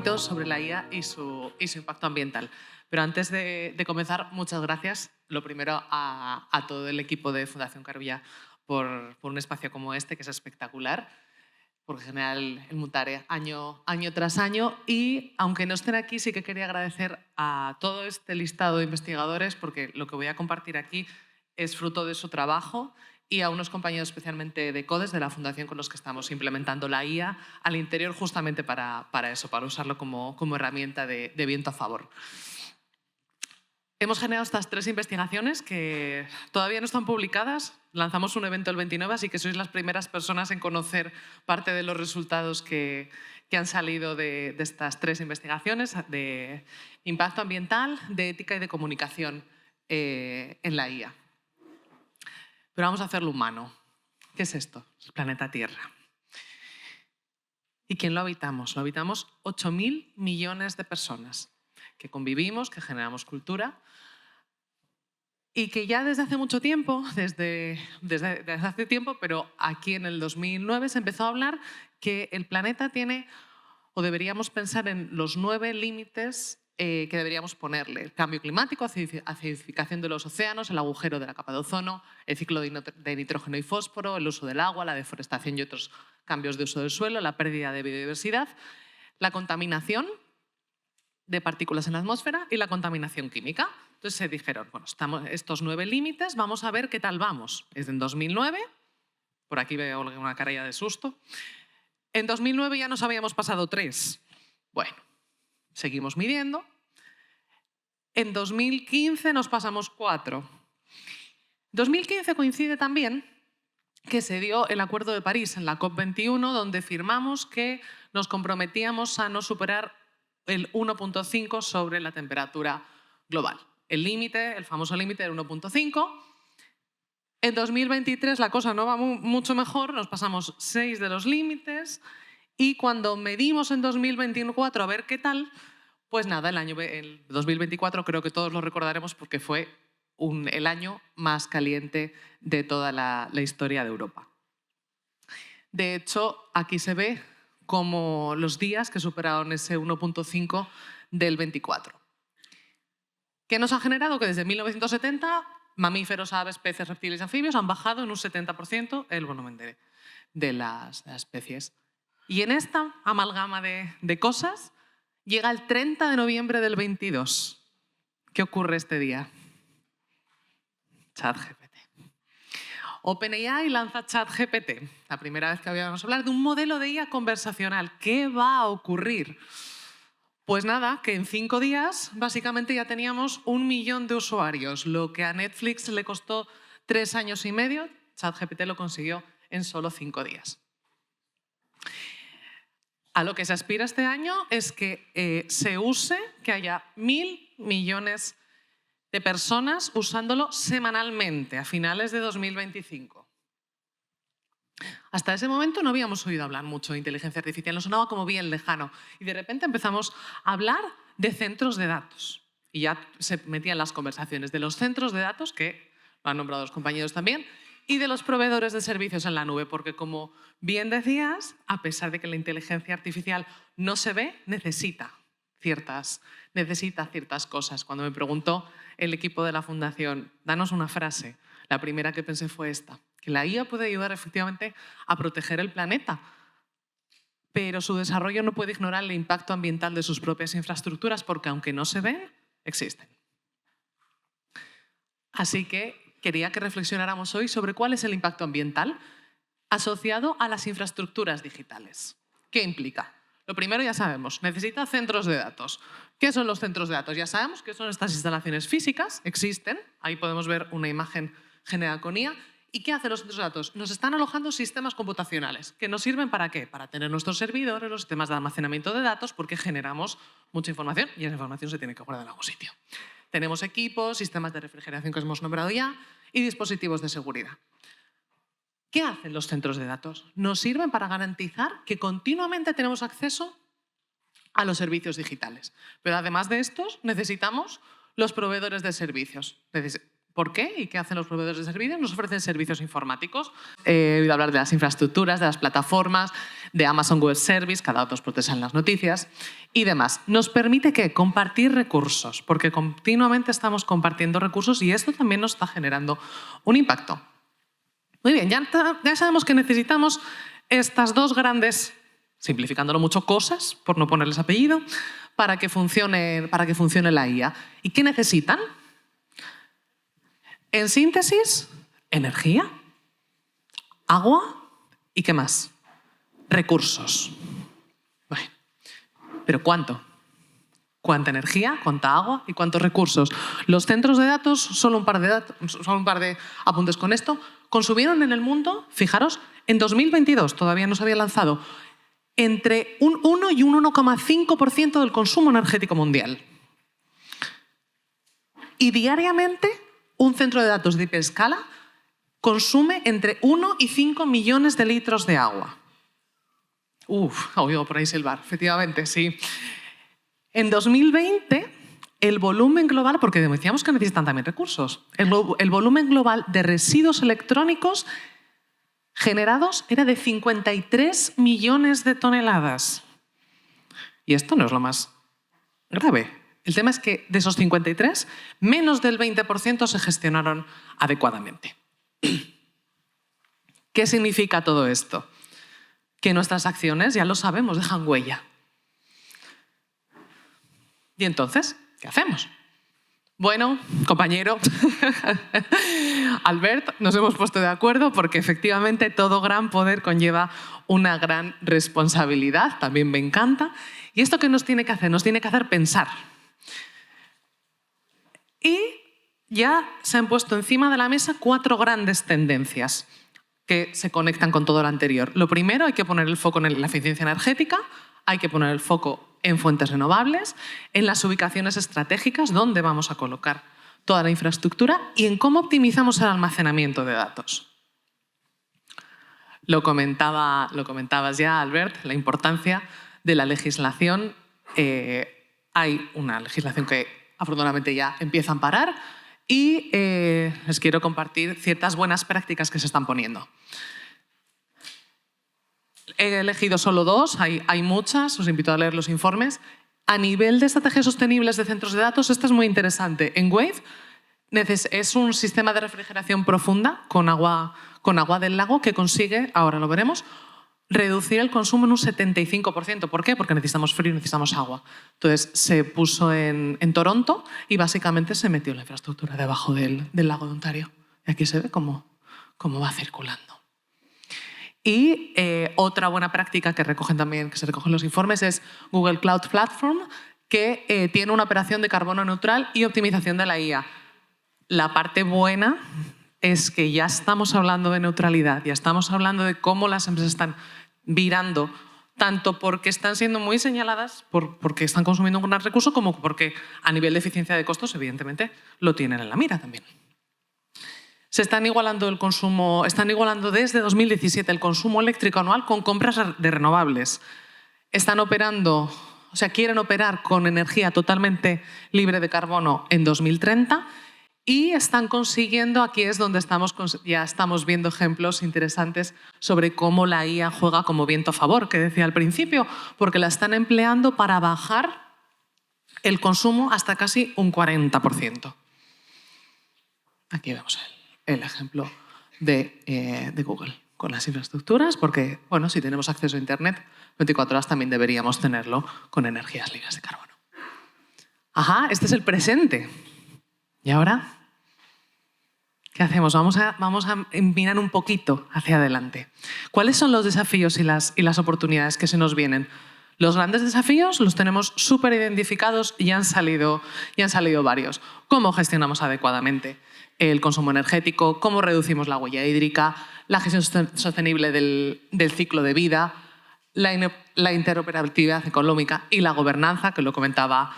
poquito sobre la IA y su impacto ambiental. Pero antes de comenzar, muchas gracias, lo primero, a todo el equipo de Fundación Carulla por un espacio como este, que es espectacular, por generar el Mutare año tras año. Y aunque no estén aquí, sí que quería agradecer a todo este listado de investigadores, porque lo que voy a compartir aquí es fruto de su trabajo, y a unos compañeros especialmente de CODES, de la Fundación, con los que estamos implementando la IA al interior justamente para eso, para usarlo como herramienta de viento a favor. Hemos generado estas 3 investigaciones que todavía no están publicadas. Lanzamos un evento el 29, así que sois las primeras personas en conocer parte de los resultados que han salido de estas 3 investigaciones de impacto ambiental, de ética y de comunicación en la IA. Pero vamos a hacerlo humano. ¿Qué es esto? El planeta Tierra. ¿Y quién lo habitamos? Lo habitamos 8.000 millones de personas que convivimos, que generamos cultura y que ya desde hace mucho tiempo, desde hace tiempo, pero aquí en el 2009 se empezó a hablar que el planeta tiene, o deberíamos pensar en los 9 límites que deberíamos ponerle: el cambio climático, acidificación de los océanos, el agujero de la capa de ozono, el ciclo de nitrógeno y fósforo, el uso del agua, la deforestación y otros cambios de uso del suelo, la pérdida de biodiversidad, la contaminación de partículas en la atmósfera y la contaminación química. Entonces se dijeron, bueno, estamos estos 9 límites, vamos a ver qué tal vamos. Es en 2009, por aquí veo una cara ya de susto. En 2009 ya nos habíamos pasado 3. Bueno, seguimos midiendo. En 2015 nos pasamos 4. 2015 coincide también que se dio el Acuerdo de París en la COP21, donde firmamos que nos comprometíamos a no superar el 1,5 sobre la temperatura global. El límite, el famoso límite del 1,5. En 2023 la cosa no va mucho mejor, nos pasamos 6 de los límites, y cuando medimos en 2024 a ver qué tal, pues nada, el 2024 creo que todos lo recordaremos porque fue el año más caliente de toda la historia de Europa. De hecho, aquí se ve como los días que superaron ese 1,5 del 24. ¿Qué nos ha generado? Que desde 1970 mamíferos, aves, peces, reptiles y anfibios han bajado en un 70% el volumen de las especies. Y en esta amalgama de cosas llega el 30 de noviembre del 22. ¿Qué ocurre este día? ChatGPT. OpenAI lanza ChatGPT, la primera vez que habíamos hablar de un modelo de IA conversacional. ¿Qué va a ocurrir? Pues nada, que en 5 días básicamente ya teníamos 1 millón de usuarios. Lo que a Netflix le costó 3 años y medio, ChatGPT lo consiguió en solo 5 días. A lo que se aspira este año es que se use, que haya 1.000 millones de personas usándolo semanalmente a finales de 2025. Hasta ese momento no habíamos oído hablar mucho de inteligencia artificial, nos sonaba como bien lejano. Y de repente empezamos a hablar de centros de datos. Y ya se metían las conversaciones de los centros de datos, que lo han nombrado los compañeros también, y de los proveedores de servicios en la nube, porque como bien decías, a pesar de que la inteligencia artificial no se ve, necesita ciertas cosas. Cuando me preguntó el equipo de la Fundación, danos una frase, la primera que pensé fue esta: que la IA puede ayudar efectivamente a proteger el planeta, pero su desarrollo no puede ignorar el impacto ambiental de sus propias infraestructuras, porque aunque no se ven, existen. Así que quería que reflexionáramos hoy sobre cuál es el impacto ambiental asociado a las infraestructuras digitales. ¿Qué implica? Lo primero ya sabemos, necesita centros de datos. ¿Qué son los centros de datos? Ya sabemos que son estas instalaciones físicas, existen, ahí podemos ver una imagen generada con IA. ¿Y qué hacen los centros de datos? Nos están alojando sistemas computacionales, que nos sirven ¿para qué? Para tener nuestros servidores, los sistemas de almacenamiento de datos, porque generamos mucha información y esa información se tiene que guardar en algún sitio. Tenemos equipos, sistemas de refrigeración que hemos nombrado ya y dispositivos de seguridad. ¿Qué hacen los centros de datos? Nos sirven para garantizar que continuamente tenemos acceso a los servicios digitales. Pero además de estos, necesitamos los proveedores de servicios. ¿Por qué? ¿Y qué hacen los proveedores de servicios? Nos ofrecen servicios informáticos. He oído hablar de las infraestructuras, de las plataformas, de Amazon Web Service, cada dos por tres en las noticias, y demás. Nos permite ¿qué? Compartir recursos, porque continuamente estamos compartiendo recursos y esto también nos está generando un impacto. Muy bien, ya sabemos que necesitamos estas dos grandes, simplificándolo mucho, cosas, por no ponerles apellido, para que funcione la IA. ¿Y qué necesitan? En síntesis, energía, agua y ¿qué más? Recursos. Bueno, ¿pero cuánto? ¿Cuánta energía, cuánta agua y cuántos recursos? Los centros de datos, solo un par de apuntes con esto, consumieron en el mundo, fijaros, en 2022, todavía no se había lanzado, entre un 1 y un 1,5% del consumo energético mundial. Y diariamente, un centro de datos de hiperescala consume entre 1 y 5 millones de litros de agua. Oigo por ahí silbar, efectivamente, sí. En 2020, el volumen global, porque decíamos que necesitan también recursos, el volumen global de residuos electrónicos generados era de 53 millones de toneladas. Y esto no es lo más grave. El tema es que de esos 53, menos del 20% se gestionaron adecuadamente. ¿Qué significa todo esto? Que nuestras acciones, ya lo sabemos, dejan huella. ¿Y entonces qué hacemos? Bueno, compañero, Albert, nos hemos puesto de acuerdo porque efectivamente todo gran poder conlleva una gran responsabilidad, también me encanta. ¿Y esto qué nos tiene que hacer? Nos tiene que hacer pensar. Y ya se han puesto encima de la mesa 4 grandes tendencias que se conectan con todo lo anterior. Lo primero, hay que poner el foco en la eficiencia energética, hay que poner el foco en fuentes renovables, en las ubicaciones estratégicas, donde vamos a colocar toda la infraestructura y en cómo optimizamos el almacenamiento de datos. Lo comentabas ya, Albert, la importancia de la legislación. Hay una legislación que afortunadamente ya empieza a amparar y les quiero compartir ciertas buenas prácticas que se están poniendo. He elegido solo 2, hay muchas, os invito a leer los informes. A nivel de estrategias sostenibles de centros de datos, esta es muy interesante. En Wave es un sistema de refrigeración profunda con agua del lago que consigue, ahora lo veremos, reducir el consumo en un 75%. ¿Por qué? Porque necesitamos frío y necesitamos agua. Entonces se puso en Toronto y básicamente se metió la infraestructura debajo del lago de Ontario. Y aquí se ve cómo va circulando. Y otra buena práctica que se recoge en los informes es Google Cloud Platform, que tiene una operación de carbono neutral y optimización de la IA. La parte buena es que ya estamos hablando de neutralidad, ya estamos hablando de cómo las empresas están virando, tanto porque están siendo muy señaladas, porque están consumiendo un gran recurso, como porque a nivel de eficiencia de costos, evidentemente, lo tienen en la mira también. Se están igualando desde 2017 el consumo eléctrico anual con compras de renovables. Quieren operar con energía totalmente libre de carbono en 2030 y están consiguiendo, aquí es donde ya estamos viendo ejemplos interesantes sobre cómo la IA juega como viento a favor, que decía al principio, porque la están empleando para bajar el consumo hasta casi un 40%. Aquí vemos el ejemplo de Google con las infraestructuras, porque bueno, si tenemos acceso a Internet 24 horas también deberíamos tenerlo con energías libres de carbono. Ajá, este es el presente. ¿Y ahora? ¿Qué hacemos? Vamos a mirar un poquito hacia adelante. ¿Cuáles son los desafíos y las oportunidades que se nos vienen? Los grandes desafíos los tenemos súper identificados y han salido varios. ¿Cómo gestionamos adecuadamente el consumo energético? ¿Cómo reducimos la huella hídrica? La gestión sostenible del ciclo de vida, la interoperabilidad económica y la gobernanza, que lo comentaba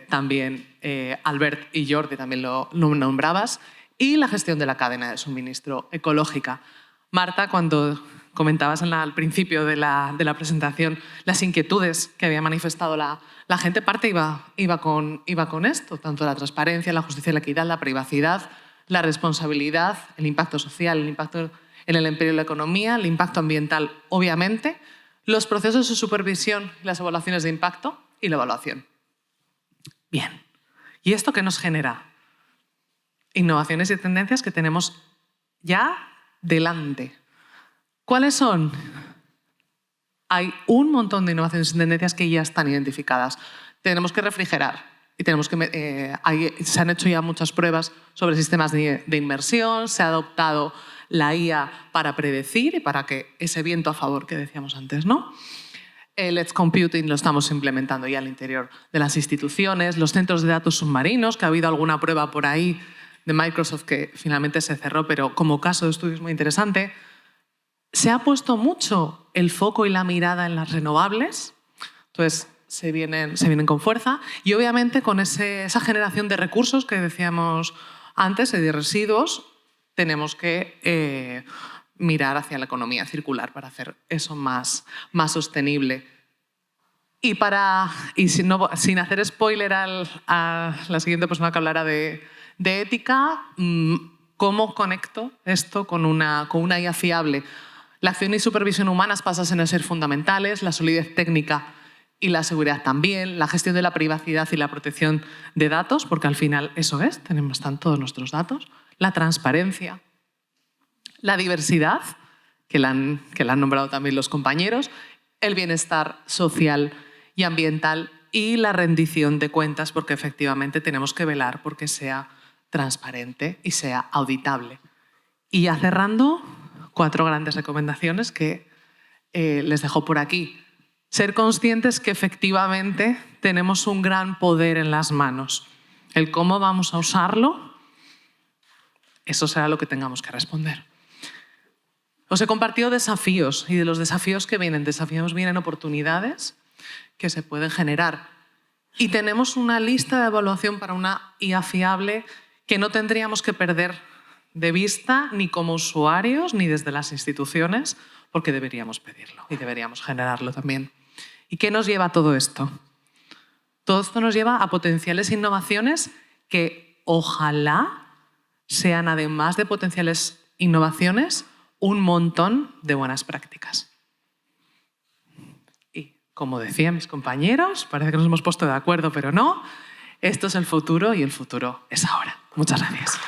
también Albert y Jordi, también lo nombrabas, y la gestión de la cadena de suministro ecológica. Marta, cuando comentabas al principio de la presentación las inquietudes que había manifestado la gente, parte iba con esto, tanto la transparencia, la justicia, la equidad, la privacidad, la responsabilidad, el impacto social, el impacto en el empleo y la economía, el impacto ambiental, obviamente, los procesos de supervisión y las evaluaciones de impacto y la evaluación. Bien. ¿Y esto qué nos genera? Innovaciones y tendencias que tenemos ya delante. ¿Cuáles son? Hay un montón de innovaciones y tendencias que ya están identificadas. Tenemos que refrigerar y tenemos que, se han hecho ya muchas pruebas sobre sistemas de inmersión, se ha adoptado la IA para predecir y para que ese viento a favor que decíamos antes, ¿no? El Edge Computing lo estamos implementando ya al interior de las instituciones, los centros de datos submarinos, que ha habido alguna prueba por ahí de Microsoft que finalmente se cerró, pero como caso de estudio es muy interesante. Se ha puesto mucho el foco y la mirada en las renovables, entonces se vienen con fuerza y obviamente con esa generación de recursos que decíamos antes, de residuos, tenemos que mirar hacia la economía circular para hacer eso más sostenible. Y sin hacer spoiler a la siguiente persona que hablará de ética, ¿cómo conecto esto con una IA fiable? La acción y supervisión humanas pasan a ser fundamentales, la solidez técnica y la seguridad también, la gestión de la privacidad y la protección de datos, porque al final eso están todos nuestros datos, la transparencia, la diversidad, que la han nombrado también los compañeros, el bienestar social y ambiental y la rendición de cuentas, porque efectivamente tenemos que velar porque sea transparente y sea auditable. Y ya cerrando, 4 grandes recomendaciones que les dejo por aquí. Ser conscientes que efectivamente tenemos un gran poder en las manos. El cómo vamos a usarlo, eso será lo que tengamos que responder. Os he compartido desafíos y de los desafíos que vienen. Desafíos vienen oportunidades que se pueden generar. Y tenemos una lista de evaluación para una IA fiable que no tendríamos que perder de vista ni como usuarios ni desde las instituciones, porque deberíamos pedirlo y deberíamos generarlo también. ¿Y qué nos lleva a todo esto? Todo esto nos lleva a potenciales innovaciones que ojalá sean, además de potenciales innovaciones, un montón de buenas prácticas. Y como decían mis compañeros, parece que nos hemos puesto de acuerdo, pero no, esto es el futuro y el futuro es ahora. Muchas gracias.